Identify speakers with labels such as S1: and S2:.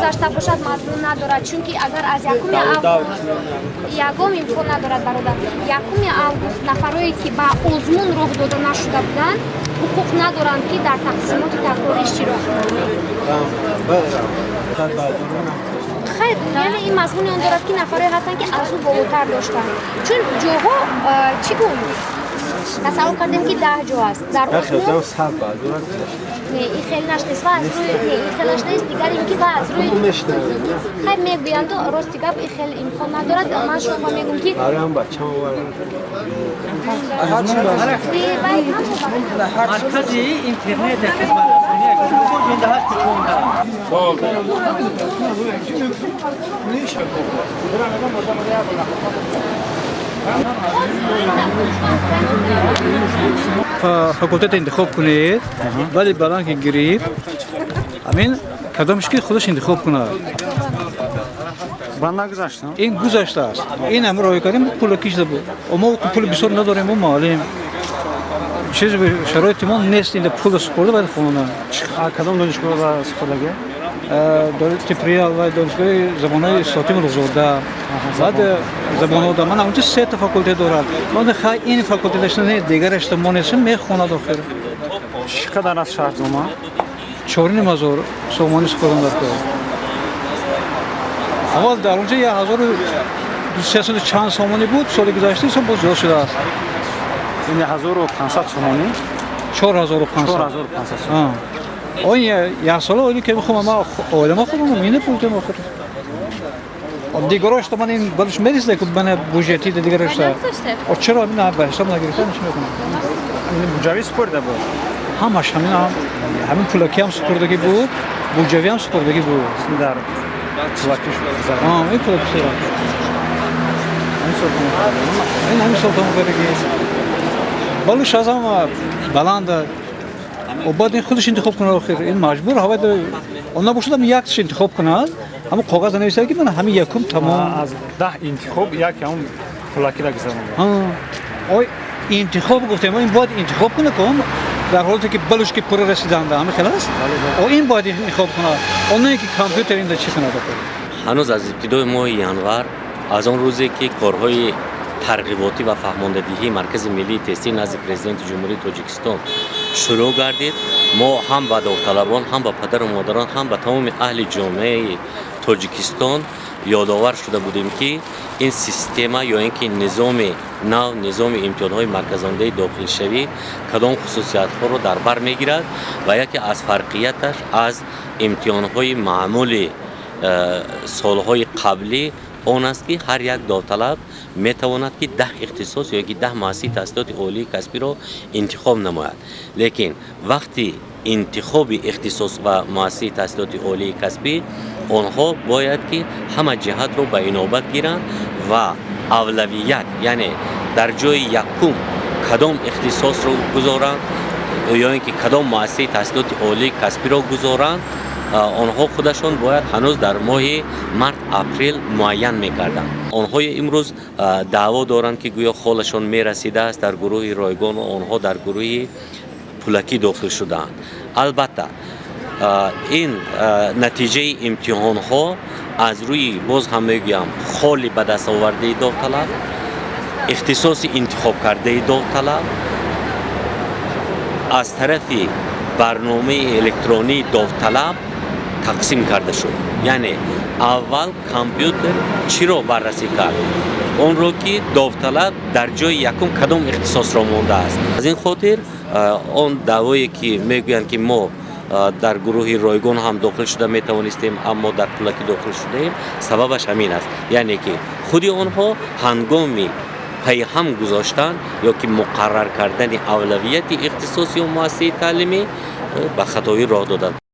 S1: гузашта бошад мазмун надорад, чунки агар аз ягом имкон надорад бародар, 1 август нафарое ки ба озмун роҳ дода нашуда буданд ҳуқуқ надоранд ки дар тақсимоти такрорӣ иштирок кунанд. خیر یعنی این مضمون اون دارد که نفرایی هستن که از او بالاتر داشتن چون جاها چی بود؟ تصور کردیم که 10 جا است در
S2: آسمون
S1: نه این خیلی نشنیست و از روی نه این خیلی نشنیست دیگر این که و از روی خیر میگویند راستی گپ این خیلی امکان ندارد من شما میگم که
S2: آره هم بچه هم
S3: مرکز اینترنت خدمت
S4: فاکولته انتخاب کنید ولی برای که گرید همین کدامش که خودش انتخاب کنه
S2: بنا گذاشتم
S4: این گذشته است این امر رو کردیم پول کیش بود اما پول بسیار نداریم ما معلم چیز شرایط ما نیست این پول سپرده باید خونه
S2: کدام دانشگاه را سپردگی
S4: دولت تپریا و دانشگاه زبانهای ساتیم روزورده بعد زبانها دا من اونجا 3 تا فاکولته دارم من خواهی این فاکولته داشتن دیگرش ما نیستم میخونه داخل
S2: چقدر از شهر زمان
S4: 4,500 سومانی سپردم در کار اول در اونجا 1,300 چند سومانی بود سال گذشته سال باز زیاد شده است
S2: این 1,500 سومانی
S4: 4,500 اون یک سال اولی که میخوام ما آدم خودم مینه پولت ما خود دیگرش تو من این بالش میرسه که من بودجتی دیگرش تا چرا نه به حساب نگرفتم چی میکنم
S2: این بودجه سپرده بود
S4: همش همین پولکی هم سپردگی بود بودجه هم سپردگی بود
S2: در پولکیش
S4: این پولکی این همین سلطان بگی بالش از هم بلند و بعد این خودش انتخاب کنه آخر این مجبور هوا اونا باشدم یک چیز انتخاب کنه اما کاغذ نویسه که من همین یکم تمام
S2: از 10 انتخاب یک اون پلاکی را گذارم
S4: اوی انتخاب گفتم این باید انتخاب کنه کام در حالی که بلوش که پر رسیدند همه خلاص او این باید انتخاب کنه اونایی که کامپیوتر اینجا چی کنه
S5: هنوز از ابتدای ماه ینور از اون روزی که کارهای ترغیباتی و فهماندهی مرکز ملی تحصیل نزد پرزیدنت جمهوری تاجیکستان شروع گردید ما هم به داوطلبان هم به پدر و مادران هم به تمام اهل جامعه تاجیکستان یادآور شده بودیم که این سیستم یا اینکه نظام امتحان‌های مرکزانده داخل شوی کدام خصوصیت‌ها رو در بر میگیرد و یکی از فرقیتش از امتحان‌های معمول سالهای قبلی اون است که هر یک داوطلب میتواند که 10 اختصاص یا 10 مؤسسه تحصیلات عالی کسبی را انتخاب نماید لیکن وقتی انتخاب اختصاص و مؤسسه تحصیلات عالی کسبی آنها باید که همه جهت رو به اینابت گیرند و اولویت یعنی در جای یکم کدام اختصاص رو گذارند یا اینکه کدام مؤسسه تحصیلات عالی کسبی را گذارند آنها خودشان باید هنوز در ماه مارس اپریل معین میکردند آنها امروز دعوا دارند که گویا خالشان میرسیده است در گروه رایگان و آنها در گروه پولکی داخل شدند البته این نتیجه امتحان ها از روی باز هم میگم خالی به دست آورده داوطلب اختصاص انتخاب کرده داوطلب از طرف برنامه الکترونی داوطلب تقسیم کرده شد یعنی اول کامپیوتر چی را بررسی کرد اون رو که داوطلب در جای یکم کدام اختصاص را مونده است از این خاطر اون دعوایی که میگویند که ما در گروه رایگان هم داخل شده میتوانستیم اما در پولکی داخل شده سببش همین است یعنی که خودی آنها هنگامی پیهم گذاشتن یا که مقرر کردن اولویت اختصاصی و مؤسسه تعلیمی به خطایی راه دادند